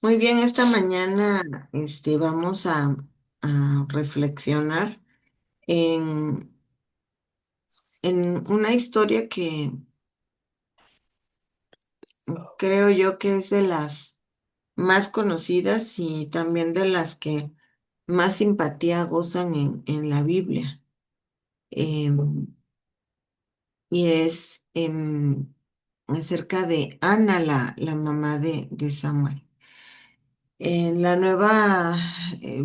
Muy bien, esta mañana vamos a reflexionar en, en una historia que creo yo que es de las más conocidas y también de las que más simpatía gozan en la Biblia. Em, y es acerca de Ana, la mamá de Samuel. En la nueva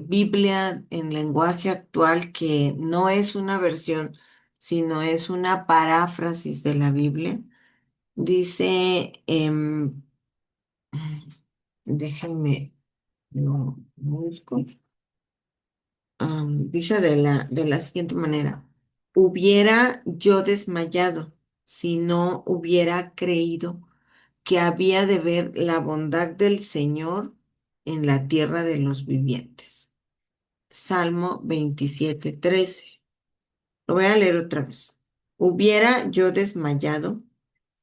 Biblia en lenguaje actual, que no es una versión, sino es una paráfrasis de la Biblia, dice, déjenme, lo busco. Dice de la siguiente manera: hubiera yo desmayado si no hubiera creído que había de ver la bondad del Señor en la tierra de los vivientes. Salmo 27:13. Lo voy a leer otra vez. Hubiera yo desmayado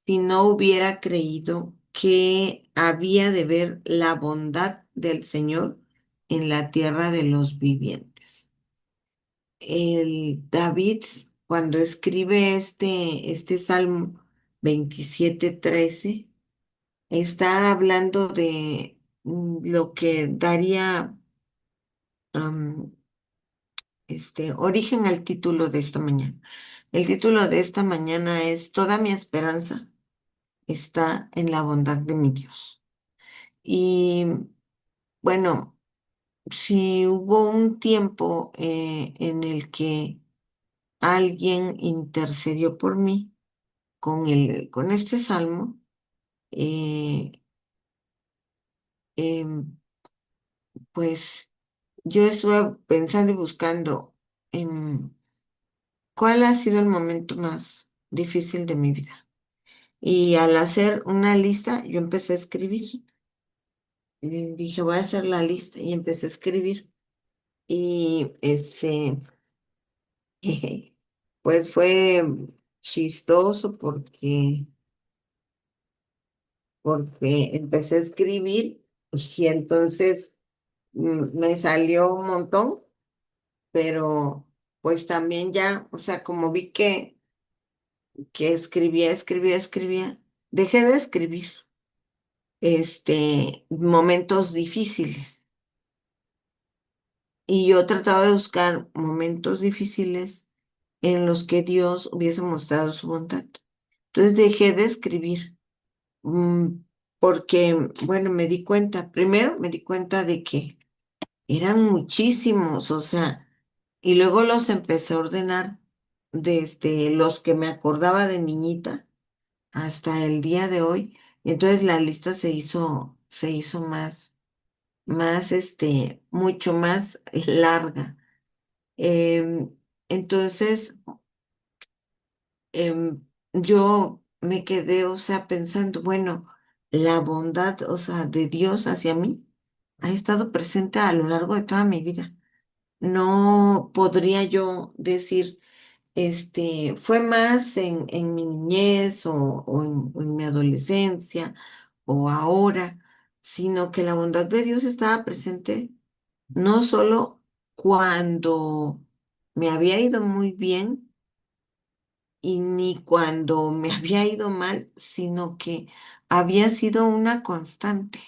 si no hubiera creído que había de ver la bondad del Señor en la tierra de los vivientes. El David, cuando escribe este Salmo 27:13, está hablando de lo que daría origen al título de esta mañana. El título de esta mañana es Toda mi esperanza está en la bondad de mi Dios. Y bueno, si hubo un tiempo en el que alguien intercedió por mí con este salmo, eh, em, pues yo estuve pensando y buscando cuál ha sido el momento más difícil de mi vida. Y al hacer una lista, yo empecé a escribir. Y dije, voy a hacer la lista y empecé a escribir. Y pues fue chistoso porque empecé a escribir y entonces me salió un montón, pero pues también ya, o sea, como vi que escribía, dejé de escribir momentos difíciles. Y yo trataba de buscar momentos difíciles en los que Dios hubiese mostrado su bondad. Entonces dejé de escribir, mm, porque, bueno, primero me di cuenta de que eran muchísimos, o sea, y luego los empecé a ordenar desde los que me acordaba de niñita hasta el día de hoy. Y entonces la lista se hizo mucho más larga. Em, entonces, yo me quedé, o sea, pensando, bueno, la bondad, o sea, de Dios hacia mí ha estado presente a lo largo de toda mi vida. No podría yo decir, fue más en mi niñez o en mi adolescencia o ahora, sino que la bondad de Dios estaba presente no solo cuando me había ido muy bien y ni cuando me había ido mal, sino que había sido una constante.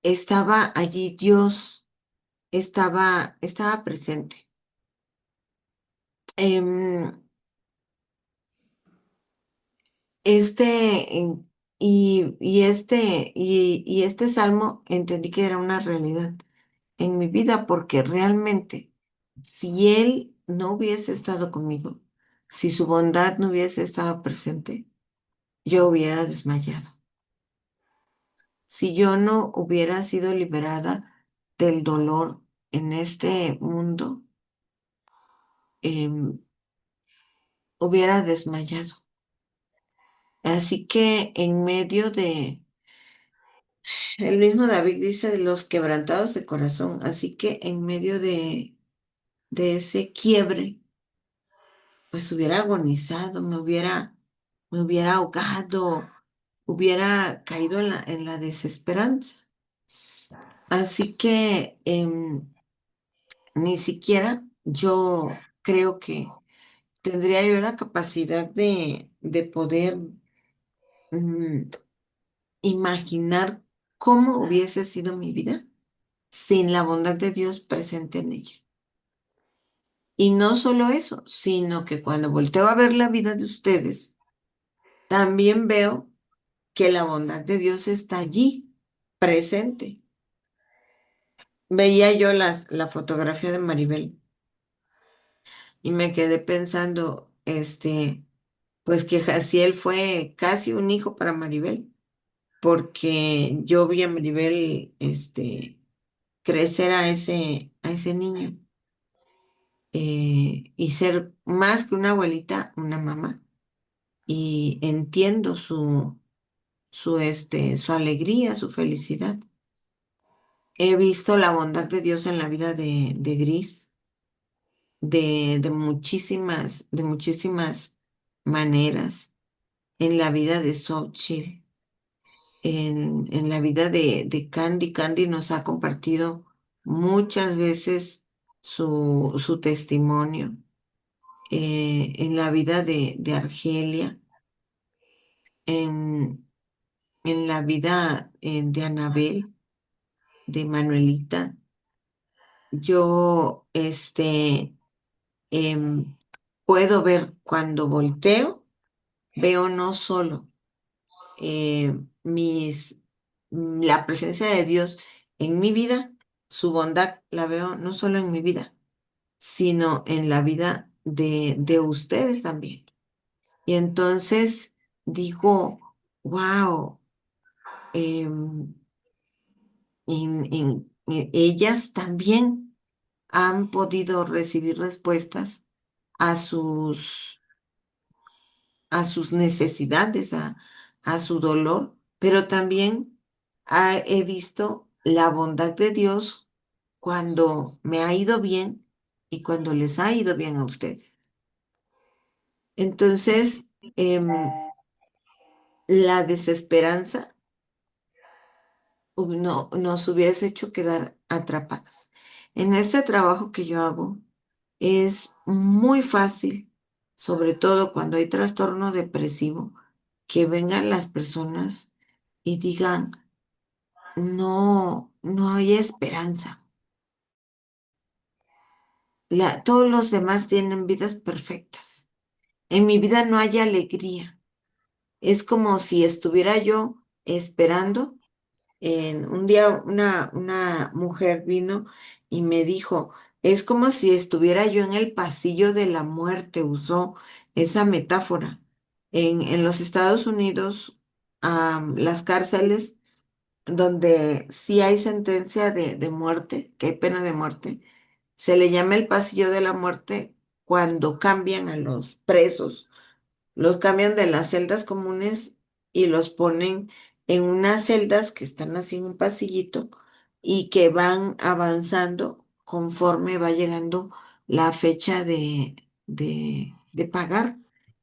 Estaba allí Dios, estaba presente. Em, este, y este salmo entendí que era una realidad en mi vida porque realmente si Él no hubiese estado conmigo, si su bondad no hubiese estado presente, yo hubiera desmayado. Si yo no hubiera sido liberada del dolor en este mundo, em, hubiera desmayado. Así que en medio el mismo David dice de los quebrantados de corazón, así que en medio de ese quiebre, pues hubiera agonizado, me hubiera ahogado, hubiera caído en la desesperanza. Así que ni siquiera yo creo que tendría yo la capacidad de poder mm, imaginar cómo hubiese sido mi vida sin la bondad de Dios presente en ella. Y no solo eso, sino que cuando volteo a ver la vida de ustedes, también veo que la bondad de Dios está allí, presente. Veía yo la fotografía de Maribel y me quedé pensando, pues que Jaciel fue casi un hijo para Maribel, porque yo vi a Maribel, crecer a ese niño y ser más que una abuelita, una mamá. Y entiendo su alegría, su felicidad. He visto la bondad de Dios en la vida de Gris, de muchísimas maneras, en la vida de Xochitl, en la vida de Candy. Candy nos ha compartido muchas veces su testimonio, en la vida de Argelia, en, en la vida de Anabel, de Manuelita. Yo, em, puedo ver cuando volteo, veo no solo la presencia de Dios en mi vida, su bondad la veo no solo en mi vida, sino en la vida de ustedes también. Y entonces digo, wow, ellas también han podido recibir respuestas a a sus necesidades, a su dolor, pero también he visto la bondad de Dios cuando me ha ido bien y cuando les ha ido bien a ustedes. Entonces, la desesperanza no, nos hubiese hecho quedar atrapadas. En este trabajo que yo hago, es muy fácil, sobre todo cuando hay trastorno depresivo, que vengan las personas y digan, no, no hay esperanza. Todos los demás tienen vidas perfectas. En mi vida no hay alegría. Es como si estuviera yo esperando. Un día una mujer vino y me dijo, es como si estuviera yo en el pasillo de la muerte, usó esa metáfora. En los Estados Unidos, las cárceles donde sí hay sentencia de muerte, que hay pena de muerte, se le llama el pasillo de la muerte cuando cambian a los presos, los cambian de las celdas comunes y los ponen en unas celdas que están así en un pasillito y que van avanzando conforme va llegando la fecha de pagar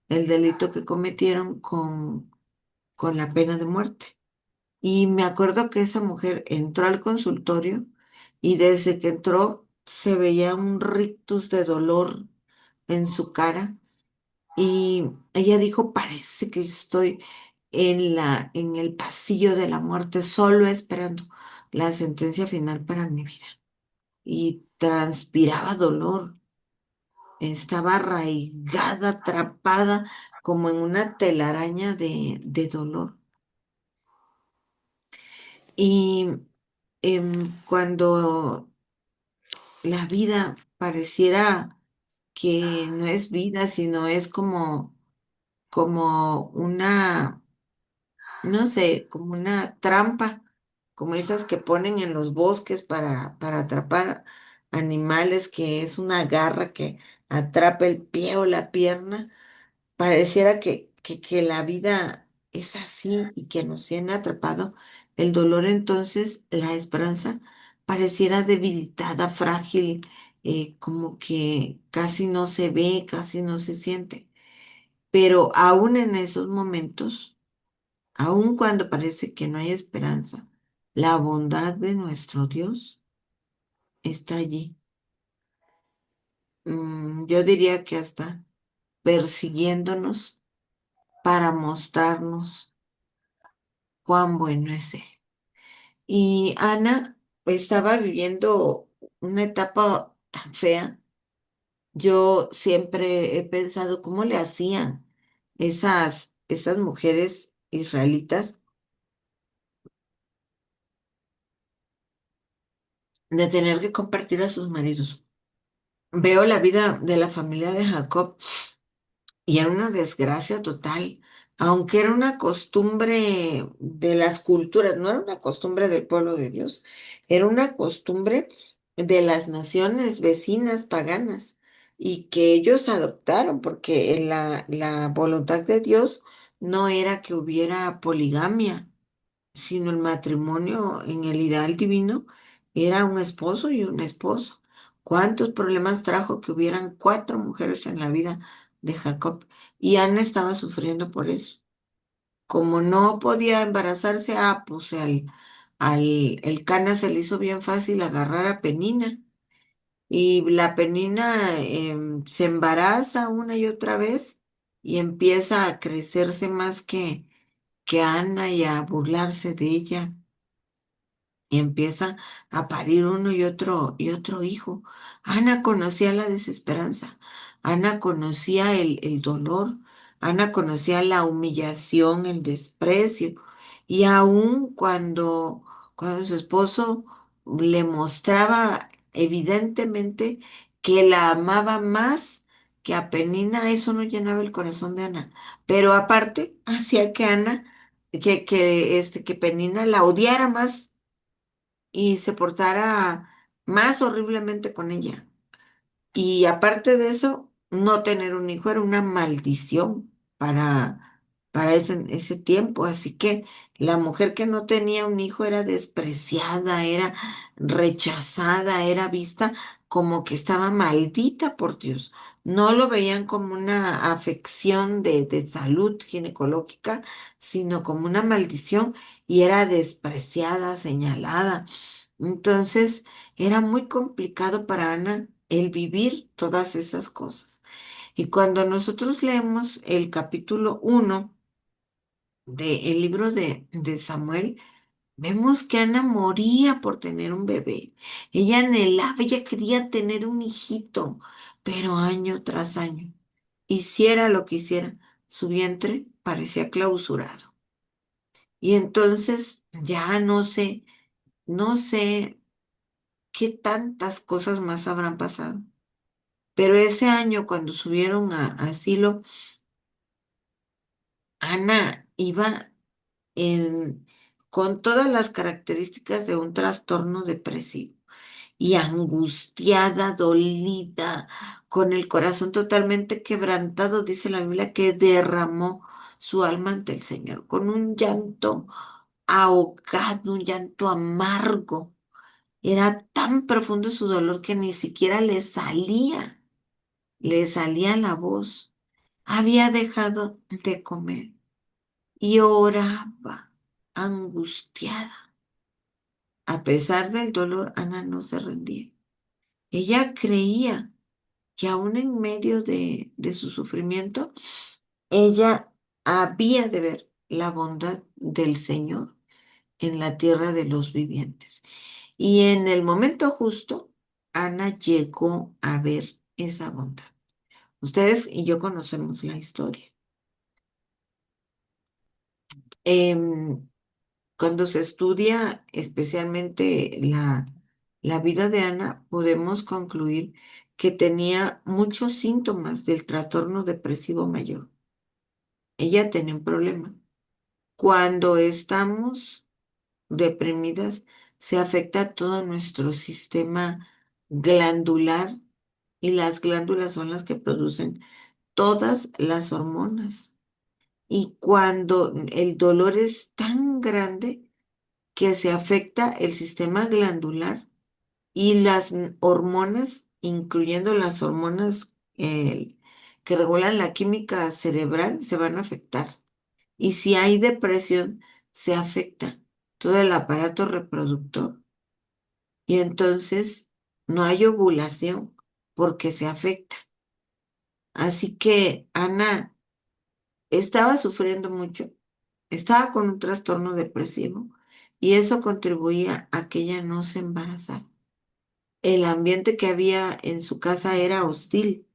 el delito que cometieron con la pena de muerte. Y me acuerdo que esa mujer entró al consultorio y desde que entró se veía un rictus de dolor en su cara y ella dijo, parece que estoy en el pasillo de la muerte, solo esperando la sentencia final para mi vida. Y transpiraba dolor, estaba arraigada, atrapada como en una telaraña de dolor. Y cuando la vida pareciera que no es vida, sino es como una, no sé, como una trampa, como esas que ponen en los bosques para atrapar animales, que es una garra que atrapa el pie o la pierna. Pareciera que la vida es así y que nos tiene atrapado el dolor, entonces la esperanza pareciera debilitada, frágil, como que casi no se ve, casi no se siente. Pero aún en esos momentos, Aun cuando parece que no hay esperanza, la bondad de nuestro Dios está allí. Yo diría que hasta persiguiéndonos para mostrarnos cuán bueno es Él. Y Ana estaba viviendo una etapa tan fea. Yo siempre he pensado cómo le hacían esas mujeres israelitas de tener que compartir a sus maridos. Veo la vida de la familia de Jacob y era una desgracia total, aunque era una costumbre de las culturas, no era una costumbre del pueblo de Dios, era una costumbre de las naciones vecinas paganas y que ellos adoptaron, porque la voluntad de Dios no era que hubiera poligamia, sino el matrimonio en el ideal divino era un esposo y una esposa. ¿Cuántos problemas trajo que hubieran cuatro mujeres en la vida de Jacob? Y Ana estaba sufriendo por eso. Como no podía embarazarse, pues el Cana se le hizo bien fácil agarrar a Penina. Y la Penina se embaraza una y otra vez y empieza a crecerse más que Ana y a burlarse de ella y empieza a parir uno y otro hijo. Ana conocía la desesperanza, Ana conocía el dolor, Ana conocía la humillación, el desprecio, y aun cuando su esposo le mostraba evidentemente que la amaba más que a Penina, eso no llenaba el corazón de Ana. Pero aparte, hacía que Ana, que Penina la odiara más y se portara más horriblemente con ella. Y aparte de eso, no tener un hijo era una maldición para ese tiempo. Así que la mujer que no tenía un hijo era despreciada, era rechazada, era vista como que estaba maldita por Dios. No lo veían como una afección de salud ginecológica, sino como una maldición y era despreciada, señalada. Entonces, era muy complicado para Ana el vivir todas esas cosas. Y cuando nosotros leemos el capítulo 1 del libro de Samuel, vemos que Ana moría por tener un bebé. Ella anhelaba, ella quería tener un hijito, pero año tras año, hiciera lo que hiciera, su vientre parecía clausurado. Y entonces ya no sé qué tantas cosas más habrán pasado. Pero ese año, cuando subieron a Silo, Ana iba en, con todas las características de un trastorno depresivo y angustiada, dolida, con el corazón totalmente quebrantado, dice la Biblia, que derramó su alma ante el Señor, con un llanto ahogado, un llanto amargo. Era tan profundo su dolor que ni siquiera le salía la voz. Había dejado de comer y oraba angustiada. A pesar del dolor, Ana no se rendía. Ella creía que aún en medio de su sufrimiento, ella había de ver la bondad del Señor en la tierra de los vivientes. Y en el momento justo, Ana llegó a ver esa bondad. Ustedes y yo conocemos la historia. Em, Cuando se estudia especialmente la vida de Ana, podemos concluir que tenía muchos síntomas del trastorno depresivo mayor. Ella tenía un problema. Cuando estamos deprimidas, se afecta todo nuestro sistema glandular y las glándulas son las que producen todas las hormonas. Y cuando el dolor es tan grande, que se afecta el sistema glandular y las hormonas, incluyendo las hormonas que regulan la química cerebral, se van a afectar. Y si hay depresión, se afecta todo el aparato reproductor. Y entonces no hay ovulación porque se afecta. Así que Ana estaba sufriendo mucho, estaba con un trastorno depresivo y eso contribuía a que ella no se embarazara. El ambiente que había en su casa era hostil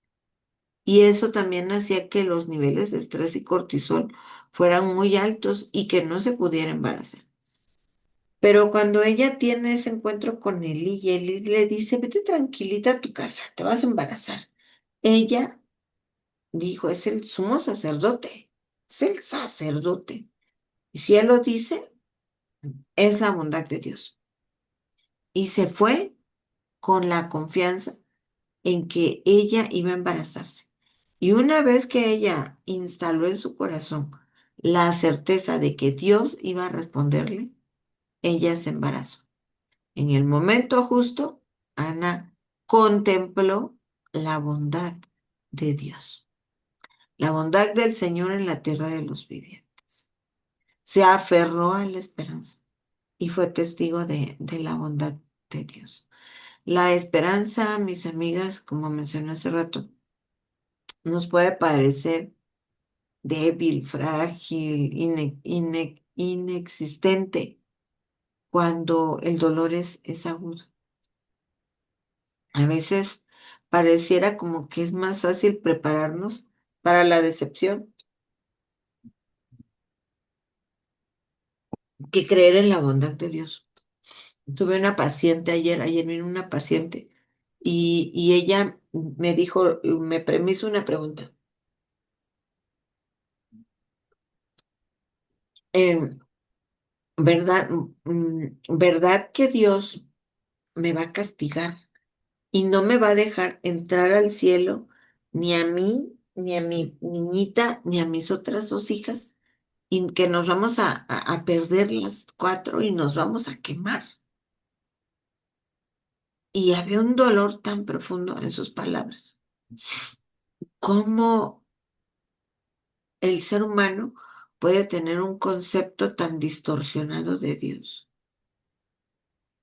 y eso también hacía que los niveles de estrés y cortisol fueran muy altos y que no se pudiera embarazar. Pero cuando ella tiene ese encuentro con Eli y Eli le dice, vete tranquilita a tu casa, te vas a embarazar. Ella dijo, es el sumo sacerdote, es el sacerdote. Y si él lo dice, es la bondad de Dios. Y se fue con la confianza en que ella iba a embarazarse. Y una vez que ella instaló en su corazón la certeza de que Dios iba a responderle, ella se embarazó. En el momento justo, Ana contempló la bondad de Dios, la bondad del Señor en la tierra de los vivientes. Se aferró a la esperanza y fue testigo de la bondad de Dios. La esperanza, mis amigas, como mencioné hace rato, nos puede parecer débil, frágil, inexistente cuando el dolor es agudo. A veces pareciera como que es más fácil prepararnos para la decepción que creer en la bondad de Dios. Tuve una paciente ayer vino una paciente y ella me dijo, me hizo una pregunta. em, ¿Verdad, verdad que Dios me va a castigar y no me va a dejar entrar al cielo ni a mí, ni a mi niñita, ni a mis otras dos hijas? Y que nos vamos a perder las cuatro y nos vamos a quemar. Y había un dolor tan profundo en sus palabras. ¿Cómo el ser humano puede tener un concepto tan distorsionado de Dios?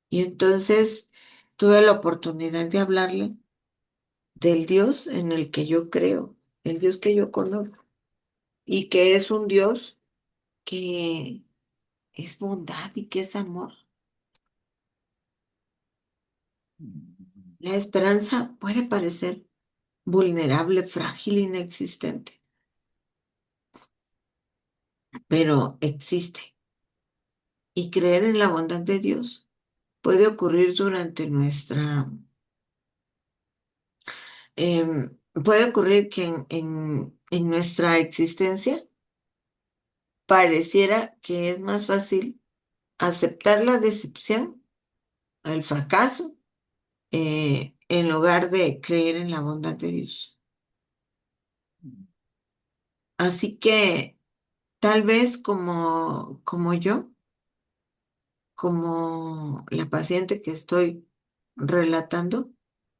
Y entonces tuve la oportunidad de hablarle del Dios en el que yo creo, el Dios que yo conozco, y que es un Dios que es bondad y que es amor. La esperanza puede parecer vulnerable, frágil, inexistente, pero existe. Y creer en la bondad de Dios puede ocurrir durante puede ocurrir que en nuestra existencia pareciera que es más fácil aceptar la decepción, el fracaso, en lugar de creer en la bondad de Dios. Así que tal vez como yo, como la paciente que estoy relatando,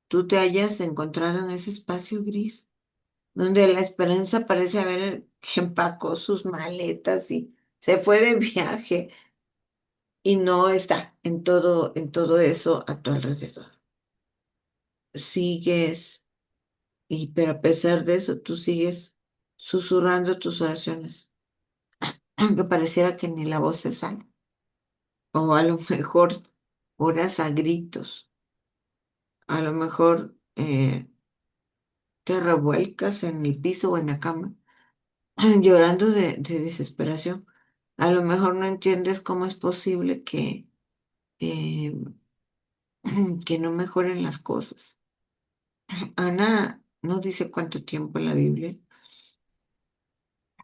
tú te hayas encontrado en ese espacio gris, donde la esperanza parece haber que empacó sus maletas y se fue de viaje y no está en todo eso a tu alrededor. Sigues, pero a pesar de eso, tú sigues susurrando tus oraciones, aunque pareciera que ni la voz te sale, o a lo mejor oras a gritos, a lo mejor te revuelcas en el piso o en la cama, llorando de desesperación. A lo mejor no entiendes cómo es posible eh, que no mejoren las cosas. Ana no dice cuánto tiempo en la Biblia,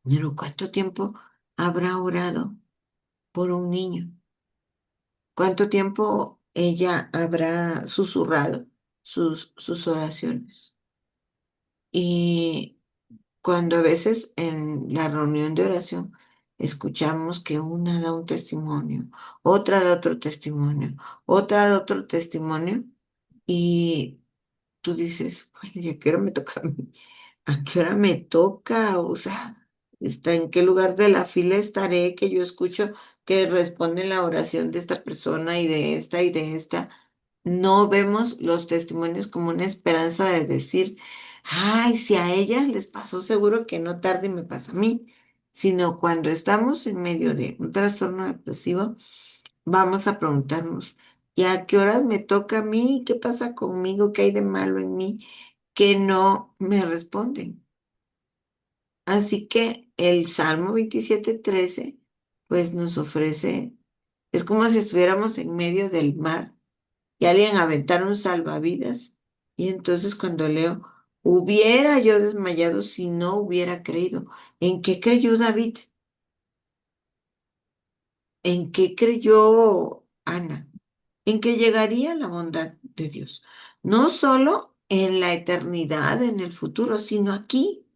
pero cuánto tiempo habrá orado por un niño, cuánto tiempo ella habrá susurrado sus oraciones. Y cuando a veces en la reunión de oración escuchamos que una da un testimonio, otra da otro testimonio, otra da otro testimonio, y tú dices, bueno, ¿y a qué hora me toca a mí? ¿A qué hora me toca? O sea, está en qué lugar de la fila estaré, que yo escucho que responden la oración de esta persona y de esta y de esta. No vemos los testimonios como una esperanza de decir, ay, si a ellas les pasó, seguro que no tarde me pasa a mí, sino cuando estamos en medio de un trastorno depresivo, vamos a preguntarnos, ¿y a qué horas me toca a mí? ¿Qué pasa conmigo? ¿Qué hay de malo en mí? Que no me responden. Así que el Salmo 27:13, pues nos ofrece, es como si estuviéramos en medio del mar y alguien aventara un salvavidas. Y entonces cuando leo, hubiera yo desmayado si no hubiera creído. ¿En qué creyó David? ¿En qué creyó Ana? En que llegaría la bondad de Dios. No solo en la eternidad, en el futuro, sino aquí,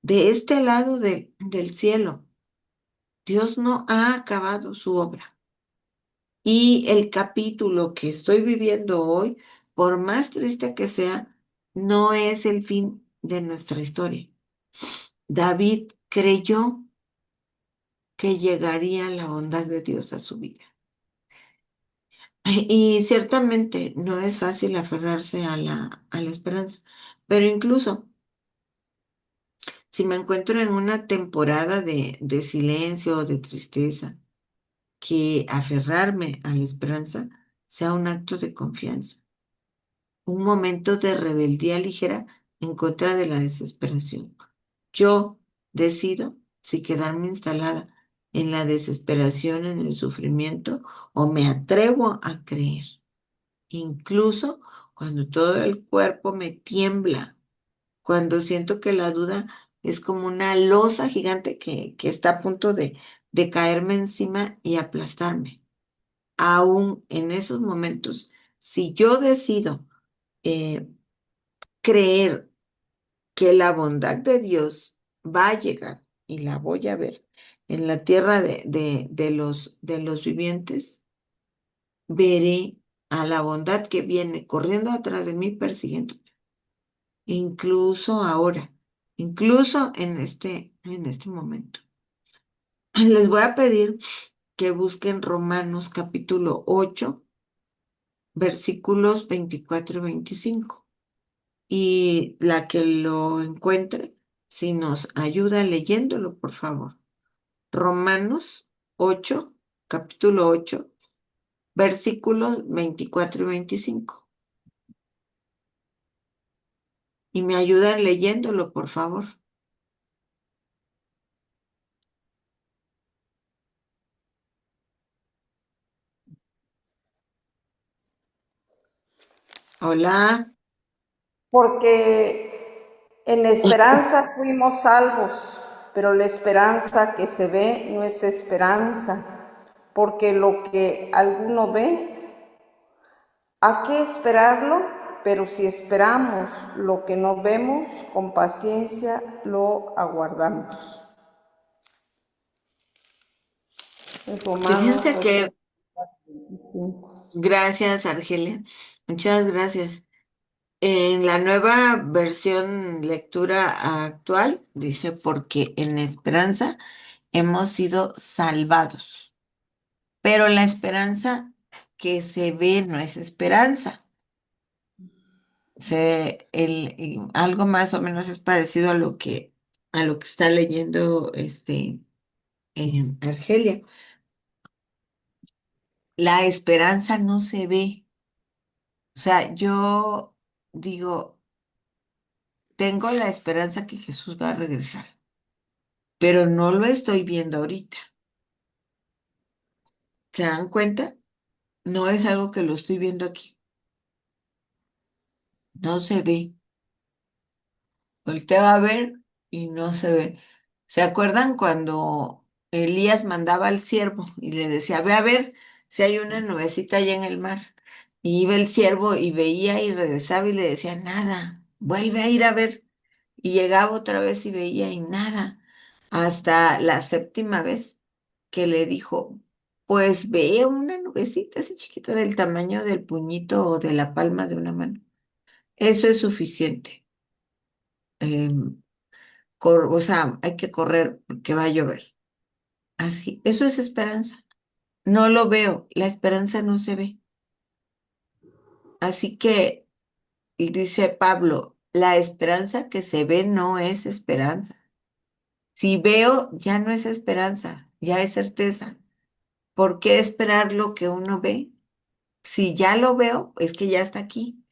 de este lado del cielo. Dios no ha acabado su obra. Y el capítulo que estoy viviendo hoy, por más triste que sea, no es el fin de nuestra historia. David creyó que llegaría la bondad de Dios a su vida. Y ciertamente no es fácil aferrarse a la esperanza, pero incluso si me encuentro en una temporada de silencio o de tristeza, que aferrarme a la esperanza sea un acto de confianza, un momento de rebeldía ligera en contra de la desesperación. Yo decido si quedarme instalada en la desesperación, en el sufrimiento, o me atrevo a creer, incluso cuando todo el cuerpo me tiembla, cuando siento que la duda es como una losa gigante que está a punto de caerme encima y aplastarme. Aún en esos momentos, si yo decido eh, creer que la bondad de Dios va a llegar y la voy a ver en la tierra de los vivientes, veré a la bondad que viene corriendo atrás de mí persiguiendo, incluso ahora, incluso en este momento. Les voy a pedir que busquen Romanos capítulo 8 versículos 24 y 25. Y la que lo encuentre, si nos ayuda leyéndolo, por favor. Romanos 8, capítulo 8, versículos 24 y 25. Y me ayudan leyéndolo, por favor. Hola. Porque en la esperanza fuimos salvos, pero la esperanza que se ve no es esperanza, porque lo que alguno ve, ¿a qué esperarlo? Pero si esperamos lo que no vemos, con paciencia lo aguardamos. En Romanos Fíjense que, 8:25. gracias, Argelia. Muchas gracias. En la nueva versión lectura actual dice, porque en esperanza hemos sido salvados. Pero la esperanza que se ve no es esperanza. Algo más o menos es parecido a lo que está leyendo Argelia. La esperanza no se ve. O sea, yo digo, tengo la esperanza que Jesús va a regresar, pero no lo estoy viendo ahorita. ¿Se dan cuenta? No es algo que lo estoy viendo aquí. No se ve. Voltea a ver y no se ve. ¿Se acuerdan cuando Elías mandaba al siervo y le decía, ve a ver si hay una nubecita allá en el mar? Y iba el siervo y veía y regresaba y le decía, nada, vuelve a ir a ver. Y llegaba otra vez y veía y nada. Hasta la séptima vez que le dijo, pues ve una nubecita así chiquita del tamaño del puñito o de la palma de una mano. Eso es suficiente. Em, o sea, hay que correr porque va a llover. Así, eso es esperanza. No lo veo, la esperanza no se ve. Así que, y dice Pablo, la esperanza que se ve no es esperanza. Si veo, ya no es esperanza, ya es certeza. ¿Por qué esperar lo que uno ve? Si ya lo veo, es que ya está aquí.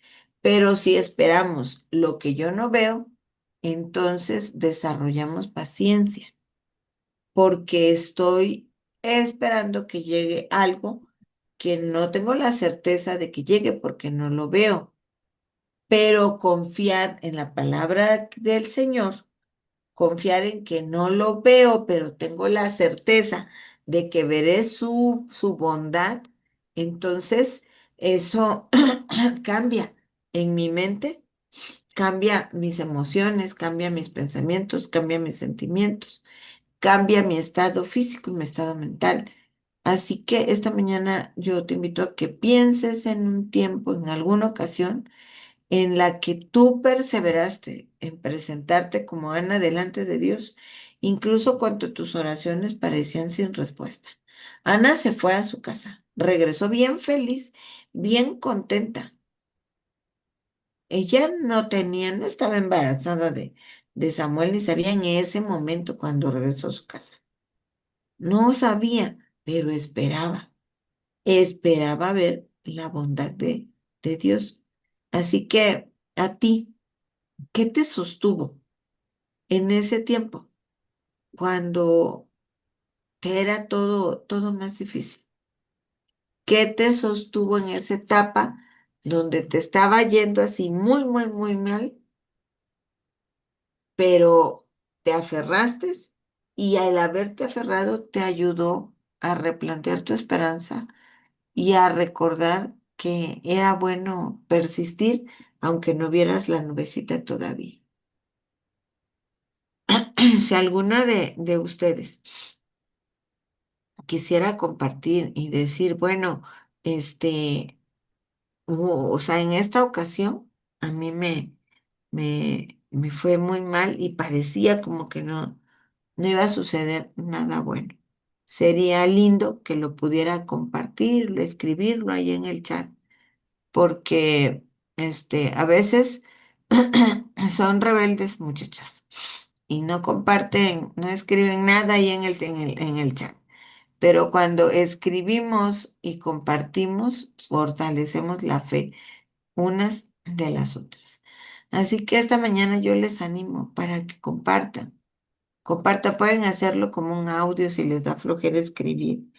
Pero si esperamos lo que yo no veo, entonces desarrollamos paciencia, porque estoy esperando que llegue algo que no tengo la certeza de que llegue porque no lo veo. Pero confiar en la palabra del Señor, confiar en que no lo veo, pero tengo la certeza de que veré su bondad, entonces eso cambia en mi mente, cambia mis emociones, cambia mis pensamientos, cambia mis sentimientos, cambia mi estado físico y mi estado mental. Así que esta mañana yo te invito a que pienses en un tiempo, en alguna ocasión, en la que tú perseveraste en presentarte como Ana delante de Dios, incluso cuando tus oraciones parecían sin respuesta. Ana se fue a su casa, regresó bien feliz, bien contenta. Ella no estaba embarazada de Samuel, ni sabía en ese momento cuando regresó a su casa. No sabía, pero esperaba ver la bondad de Dios. Así que a ti, ¿qué te sostuvo en ese tiempo, cuando te era todo más difícil? ¿Qué te sostuvo en esa etapa donde te estaba yendo así muy mal, pero te aferraste y al haberte aferrado te ayudó a replantear tu esperanza y a recordar que era bueno persistir aunque no vieras la nubecita todavía? Si alguna de ustedes quisiera compartir y decir, bueno, este, o sea, en esta ocasión a mí me fue muy mal y parecía como que no iba a suceder nada bueno. Sería lindo que lo pudiera compartir, escribirlo ahí en el chat, porque a veces son rebeldes muchachas y no comparten, no escriben nada ahí en el chat. Pero cuando escribimos y compartimos, fortalecemos la fe unas de las otras. Así que esta mañana yo les animo para que compartan. Compartan, pueden hacerlo como un audio si les da flojera escribir,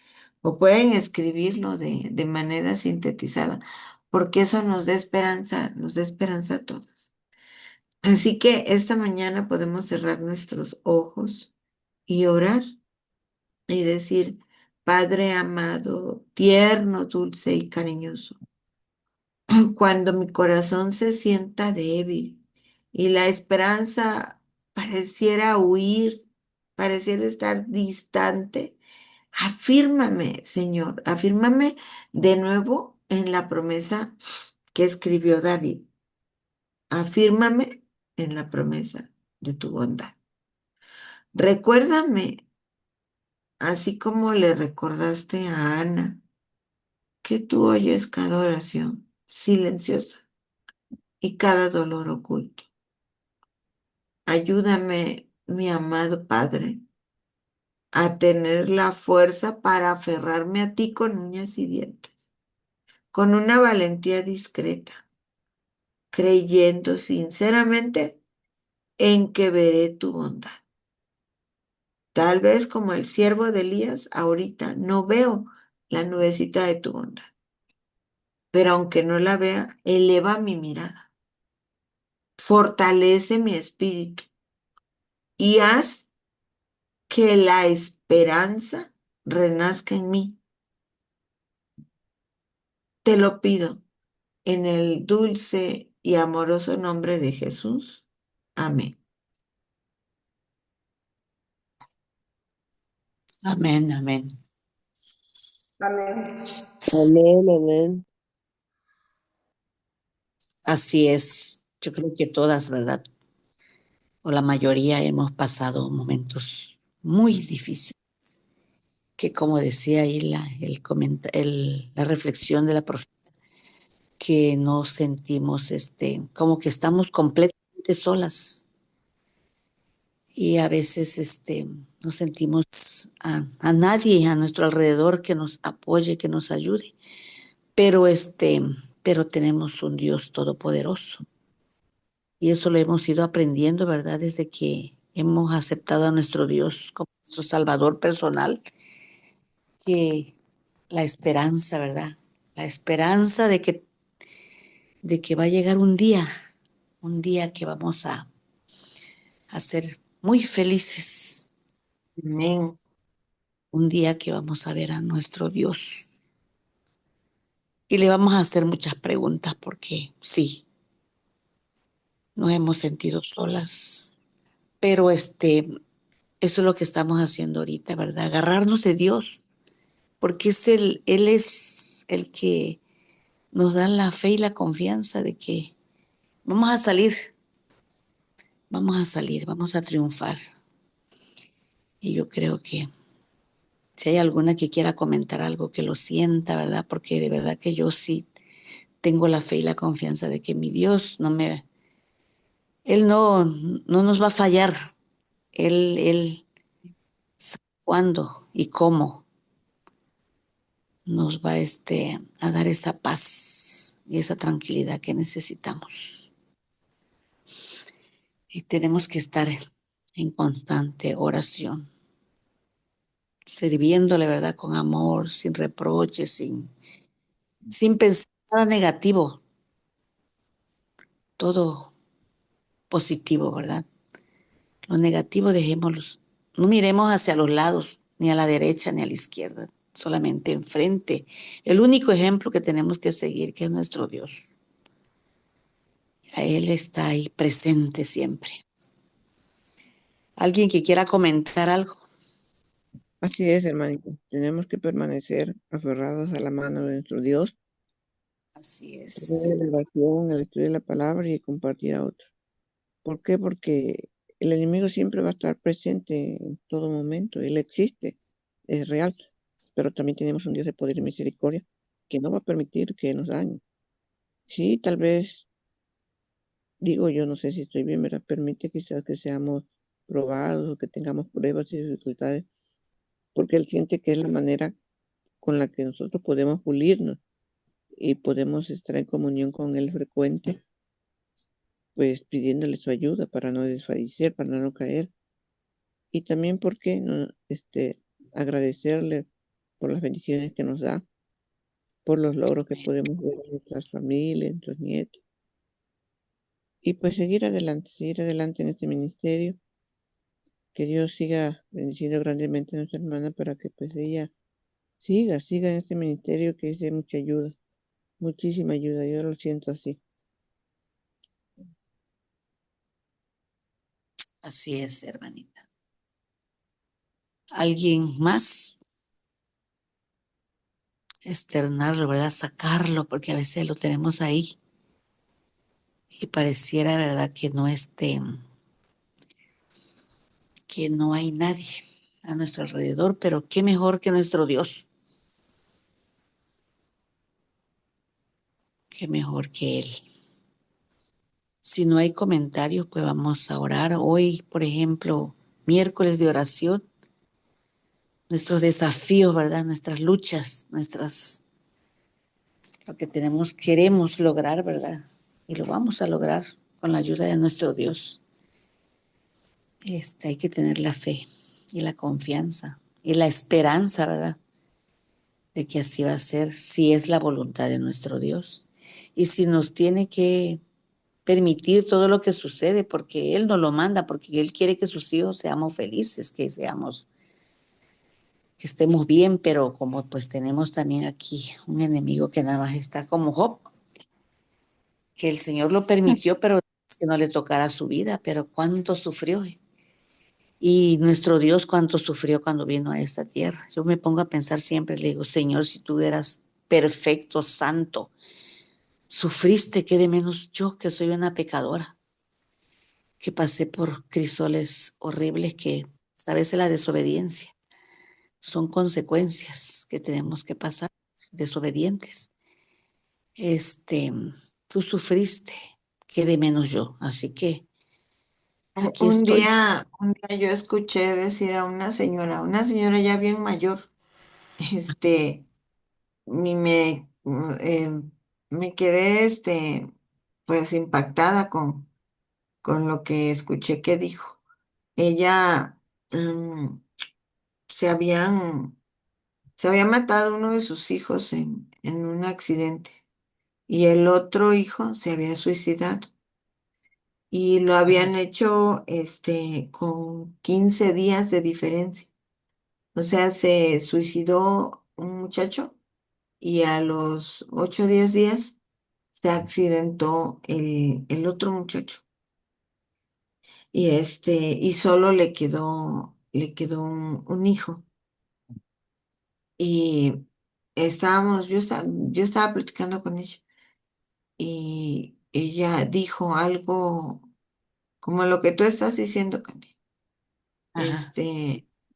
o pueden escribirlo de manera sintetizada, porque eso nos da esperanza a todas. Así que esta mañana podemos cerrar nuestros ojos y orar y decir, Padre amado, tierno, dulce y cariñoso, cuando mi corazón se sienta débil y la esperanza pareciera huir, pareciera estar distante, afírmame, Señor, afírmame de nuevo en la promesa que escribió David. Afírmame en la promesa de tu bondad. Recuérdame, así como le recordaste a Ana, que tú oyes cada oración silenciosa y cada dolor oculto. Ayúdame, mi amado Padre, a tener la fuerza para aferrarme a ti con uñas y dientes, con una valentía discreta, creyendo sinceramente en que veré tu bondad. Tal vez como el siervo de Elías, ahorita no veo la nubecita de tu bondad, pero aunque no la vea, eleva mi mirada, fortalece mi espíritu y haz que la esperanza renazca en mí. Te lo pido en el dulce y amoroso nombre de Jesús. Amén. Amén, amén. Amén. Amén, amén. Así es. Yo creo que todas, ¿verdad? o la mayoría hemos pasado momentos muy difíciles, que como decía ahí la reflexión de la profeta, que nos sentimos como que estamos completamente solas y a veces no sentimos a nadie a nuestro alrededor que nos apoye, que nos ayude, pero pero tenemos un Dios todopoderoso y eso lo hemos ido aprendiendo, ¿verdad? Desde que hemos aceptado a nuestro Dios como nuestro Salvador personal, que la esperanza, ¿verdad? La esperanza de que va a llegar un día que vamos a ser muy felices, Amén. un día que vamos a ver a nuestro Dios. Y le vamos a hacer muchas preguntas porque sí, nos hemos sentido solas, pero eso es lo que estamos haciendo ahorita, ¿verdad? Agarrarnos de Dios, porque Él es el que nos da la fe y la confianza de que vamos a salir, vamos a triunfar. Y yo creo que si hay alguna que quiera comentar algo, que lo sienta, ¿verdad? Porque de verdad que yo sí tengo la fe y la confianza de que mi Dios Él no nos va a fallar. Él sabe cuándo y cómo nos va a dar esa paz y esa tranquilidad que necesitamos. Y tenemos que estar en constante oración, sirviéndole, ¿verdad? Con amor, sin reproches, sin pensar nada negativo, todo positivo, ¿verdad? Lo negativo dejémoslo. No miremos hacia los lados, ni a la derecha ni a la izquierda, solamente enfrente. El único ejemplo que tenemos que seguir, que es nuestro Dios. A Él está ahí presente siempre. ¿Alguien que quiera comentar algo? Así es, hermanito. Tenemos que permanecer aferrados a la mano de nuestro Dios, Así por medio es, de la oración, el estudio de la palabra y compartir a otros. ¿Por qué? Porque el enemigo siempre va a estar presente en todo momento. Él existe, es real, pero también tenemos un Dios de poder y misericordia que no va a permitir que nos dañe. Sí, tal vez, digo yo, no sé si estoy bien, ¿verdad? Permite quizás que seamos probados o que tengamos pruebas y dificultades, porque Él siente que es la manera con la que nosotros podemos pulirnos y podemos estar en comunión con Él frecuente, pues pidiéndole su ayuda para no desfallecer, para no caer. Y también, ¿por qué no, agradecerle por las bendiciones que nos da, por los logros que podemos ver en nuestras familias, en nuestros nietos, y pues seguir adelante en este ministerio, que Dios siga bendiciendo grandemente a nuestra hermana para que pues ella siga en este ministerio que es de mucha ayuda, muchísima ayuda, yo lo siento así. así es, hermanita. ¿Alguien más? Externarlo, ¿verdad? Sacarlo, porque a veces lo tenemos ahí y pareciera, ¿verdad? Que no hay nadie a nuestro alrededor, pero qué mejor que nuestro Dios, qué mejor que Él. Si no hay comentarios, pues vamos a orar. Hoy, por ejemplo, miércoles de oración, nuestros desafíos, ¿verdad? Nuestras luchas, lo que queremos lograr, ¿verdad? Y lo vamos a lograr con la ayuda de nuestro Dios. Hay que tener la fe y la confianza y la esperanza, ¿verdad? De que así va a ser si es la voluntad de nuestro Dios. Y si nos tiene que permitir todo lo que sucede, porque Él nos lo manda, porque Él quiere que sus hijos seamos felices, que estemos bien, pero como pues tenemos también aquí un enemigo que nada más está como Job, que el Señor lo permitió, pero que no le tocara su vida, pero cuánto sufrió. Y nuestro Dios cuánto sufrió cuando vino a esta tierra. Yo me pongo a pensar siempre, le digo, Señor, si tú eras perfecto, santo, sufriste, que de menos yo, que soy una pecadora. que pasé por crisoles horribles que a veces la desobediencia son consecuencias que tenemos que pasar, desobedientes. Tú sufriste, qué de menos yo, así que aquí Un estoy. un día yo escuché decir a una señora ya bien mayor, este, y me quedé, pues impactada con lo que escuché que dijo. Ella, mm, se habían, se había matado uno de sus hijos en un accidente y el otro hijo se había suicidado y lo habían Ay, hecho, con 15 días de diferencia. O sea, se suicidó un muchacho y a los 8 o 10 días se accidentó el otro muchacho. Y solo le quedó un hijo. Y yo estaba platicando con ella y ella dijo algo como lo que tú estás diciendo, Candy. ajá,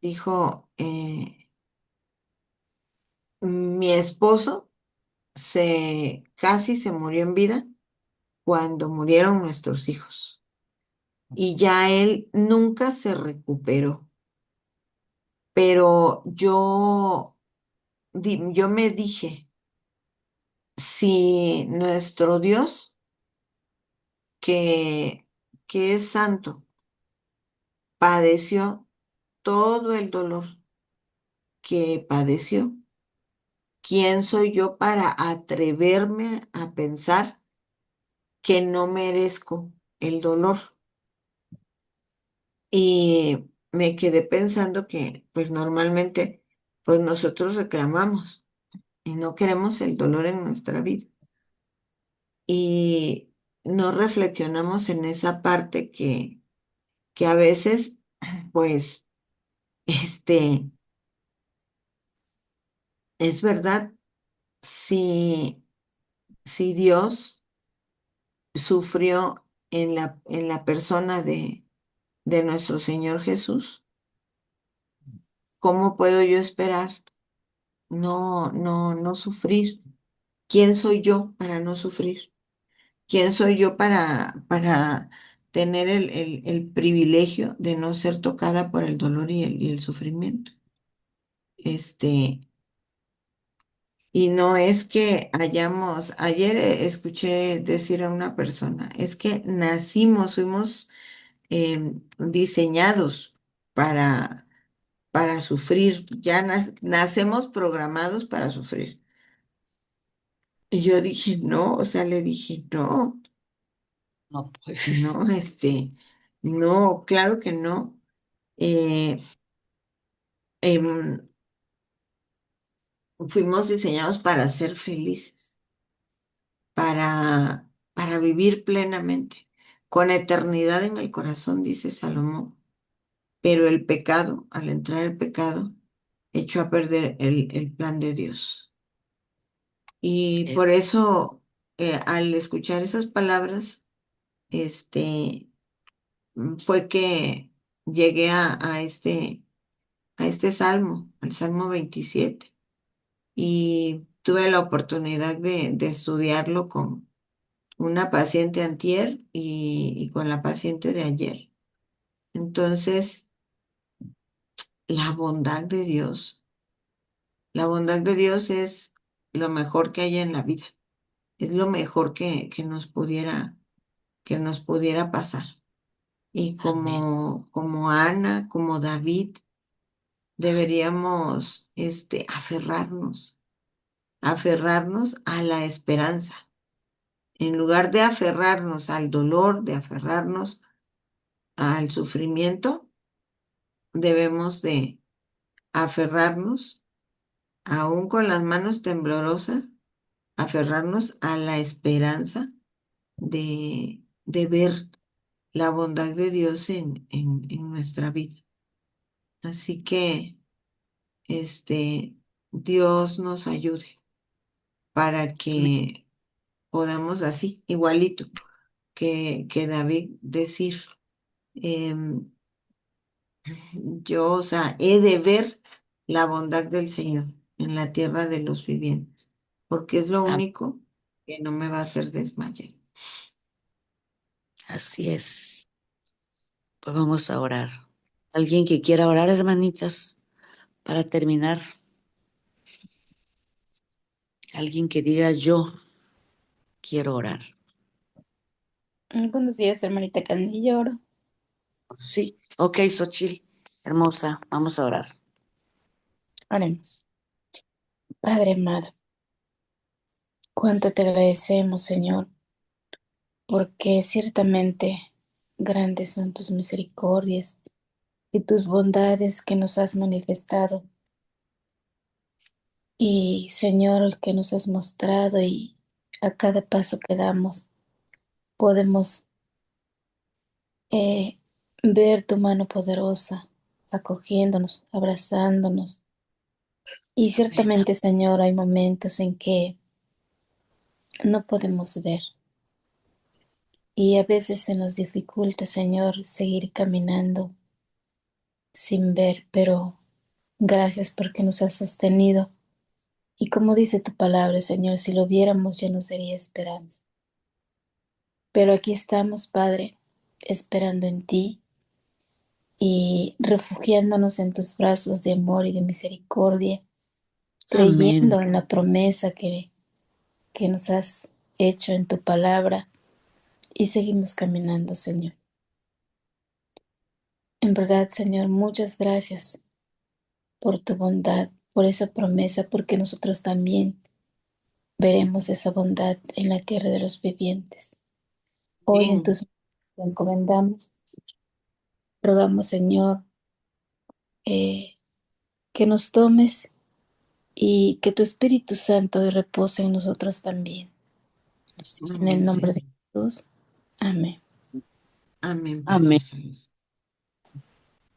Dijo, mi esposo casi se murió en vida cuando murieron nuestros hijos y ya él nunca se recuperó, pero yo me dije, si nuestro Dios, que, que es santo, padeció todo el dolor que padeció, ¿quién soy yo para atreverme a pensar que no merezco el dolor? Y me quedé pensando que, pues normalmente, pues nosotros reclamamos y no queremos el dolor en nuestra vida. Y no reflexionamos en esa parte que a veces, pues, es verdad, si Dios sufrió en la persona de nuestro Señor Jesús, ¿cómo puedo yo esperar no sufrir? ¿Quién soy yo para no sufrir? ¿Quién soy yo para tener el privilegio de no ser tocada por el dolor y el sufrimiento? Este, y no es que ayer escuché decir a una persona, es que fuimos diseñados para, para sufrir, ya nacemos programados para sufrir. Y yo dije, no, o sea, le dije, no, no, pues, no, no, claro que no. Eh, em, Fuimos diseñados para ser felices, para vivir plenamente, con eternidad en el corazón, dice Salomón. Pero el pecado, al entrar el pecado, echó a perder el plan de Dios. Y por es, eso, al escuchar esas palabras, este, fue que llegué a este salmo, al Salmo 27, y tuve la oportunidad de estudiarlo con una paciente antier y con la paciente de ayer. Entonces, la bondad de Dios, la bondad de Dios es lo mejor que hay en la vida, es lo mejor que nos pudiera pasar. Y amén, como Ana, como David, deberíamos aferrarnos a la esperanza. En lugar de aferrarnos al dolor, de aferrarnos al sufrimiento, debemos de aferrarnos, aún con las manos temblorosas, aferrarnos a la esperanza de ver la bondad de Dios en nuestra vida. Así que, Dios nos ayude para amén, que podamos así, igualito que David, decir. em, yo, o sea, he de ver la bondad del Señor en la tierra de los vivientes, porque es lo Am- único que no me va a hacer desmayar. Así es. Pues vamos a orar. ¿Alguien que quiera orar, hermanitas, para terminar? Alguien que diga yo quiero orar. Buenos días, hermanita Candy, oro. Sí, ok, Xochitl, hermosa, vamos a orar. Oremos. Padre amado, cuánto te agradecemos, Señor, porque ciertamente grandes son tus misericordias y tus bondades que nos has manifestado. Y, Señor, que nos has mostrado y a cada paso que damos podemos eh, ver tu mano poderosa acogiéndonos, abrazándonos. Y Amén. ciertamente, Señor, hay momentos en que no podemos ver. Y a veces se nos dificulta, Señor, seguir caminando sin ver, pero gracias porque nos has sostenido. Y como dice tu palabra, Señor, si lo viéramos ya no sería esperanza. Pero aquí estamos, Padre, esperando en ti y refugiándonos en tus brazos de amor y de misericordia, Amén. creyendo en la promesa que nos has hecho en tu palabra y seguimos caminando, Señor. En verdad, Señor, muchas gracias por tu bondad, por esa promesa, porque nosotros también veremos esa bondad en la tierra de los vivientes. Hoy en Amén. tus manos te encomendamos, rogamos, Señor, eh, que nos tomes y que tu Espíritu Santo hoy repose en nosotros también. Así En el Amén, nombre de Señor. Jesús. Amén. Amén, Padre Amén. Santo.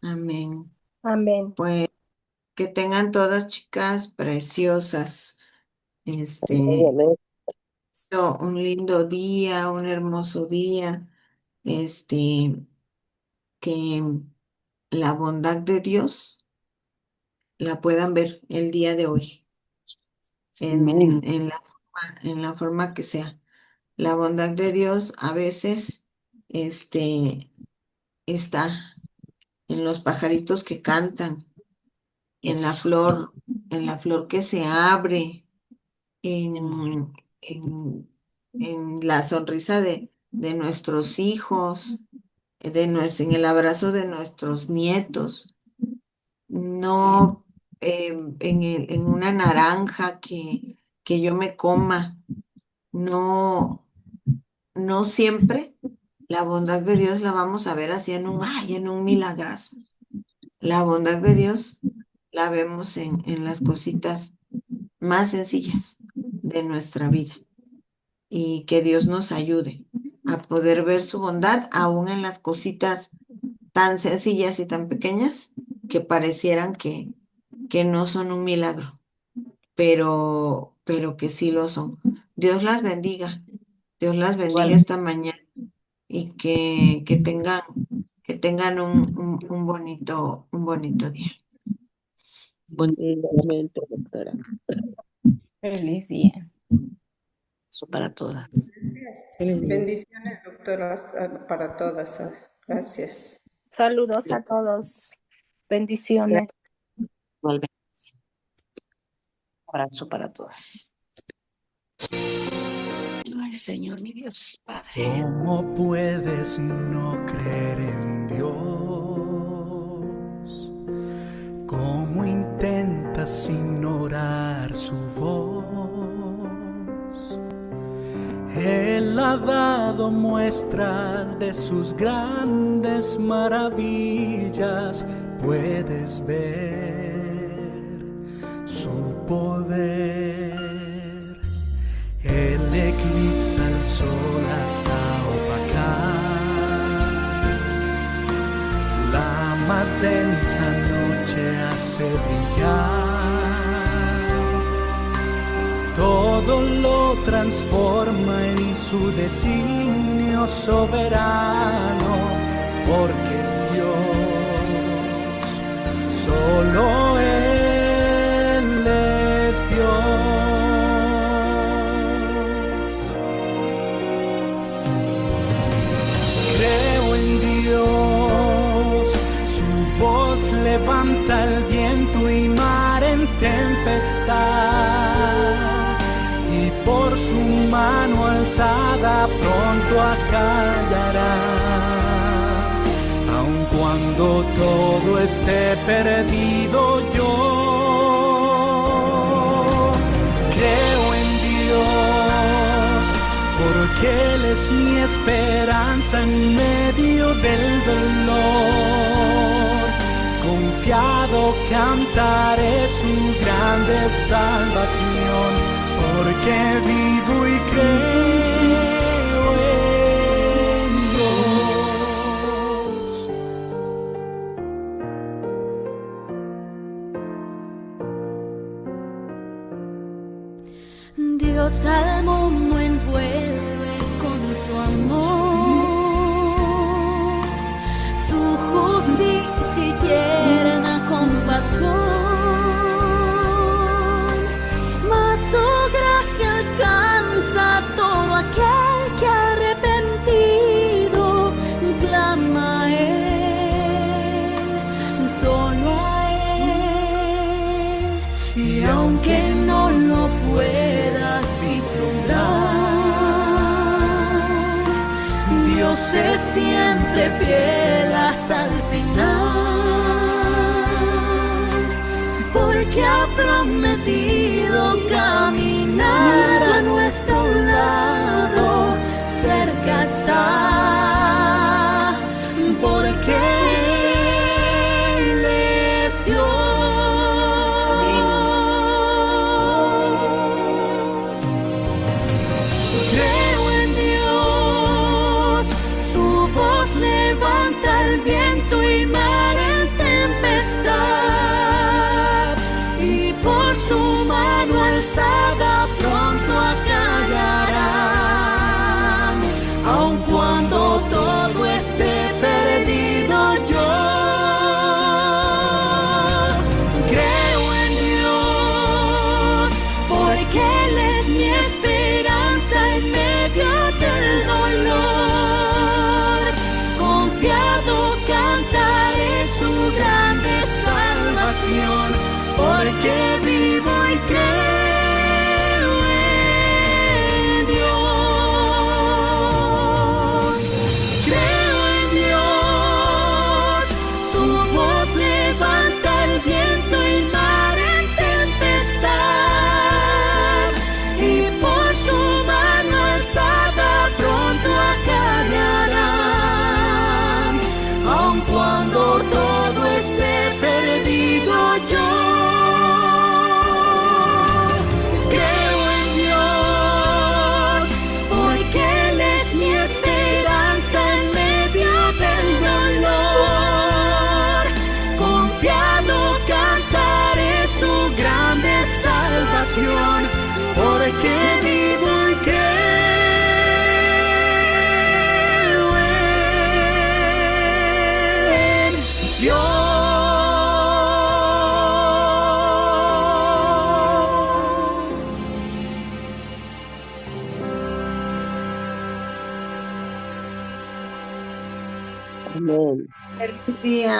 Amén. Amén. Pues que tengan todas chicas preciosas, este, Amén. un lindo día, un hermoso día, este, que la bondad de Dios la puedan ver el día de hoy, Amén. en la forma que sea. La bondad de Dios a veces, este, está en los pajaritos que cantan, en la Eso. flor, en la flor que se abre, Amor. en, en la sonrisa de nuestros hijos, en el abrazo de nuestros nietos, Sí. no en una naranja que yo me coma, no, no siempre la bondad de Dios la vamos a ver así en un milagrazo. La bondad de Dios la vemos en las cositas más sencillas de nuestra vida y que Dios nos ayude a poder ver su bondad aún en las cositas tan sencillas y tan pequeñas que parecieran que no son un milagro, pero que sí lo son. Dios las bendiga, Dios las bendiga Igual. esta mañana y que tengan un bonito día. Bonito Igualmente, doctora. Feliz día. para todas. Feliz día. Bendiciones, doctoras, para todas. Gracias. Saludos a todos. Bendiciones. Igualmente. Abrazo para todas. Ay, Señor, mi Dios, Padre. ¿Cómo puedes no creer en Dios? ¿Cómo intentas ignorar su voz? Él ha dado muestras de sus grandes maravillas. Puedes ver su poder. Él eclipsa el sol hasta opacar. La más densa noche hace brillar. Todo lo transforma en su designio soberano, porque Dios, solo Él es Dios. Creo en Dios, su voz levanta el viento y mar en tempestad, y por su mano alzada pronto acallará. Aun cuando todo esté perdido, yo creo en Dios, porque Él es mi esperanza en medio del dolor. Confiado cantaré su grande salvación, porque vivo y creo en Dios. Dios al mundo envuelve con su amor, su justicia y tierna compasión, mas su gracia alcanza a todo aquel que arrepentido clama a Él, solo a Él. Y aunque no lo puedas vislumbrar, Dios es siempre fiel hasta el final, porque ha prometido caminar a nuestro lado, cerca está, porque Él es Dios. Creo en Dios, su voz levanta el viento y mar en tempestad, y por su mano alzada pronto acallarán. Aun cuando todo esté perdido, yo creo en Dios, porque Él es mi esperanza en medio del dolor. Confiado cantaré su grande salvación, porque vivo y creo en Dios. Creo en Dios, su voz levanta el viento y mar en tempestad, y por su mano alzada pronto acallarán. Aun cuando todo esté perdido, yo creo en Dios, porque Él es mi esperanza en medio del dolor. Confiado cantaré su grande salvación, porque vivo y creo en Dios. Amén. Feliz día.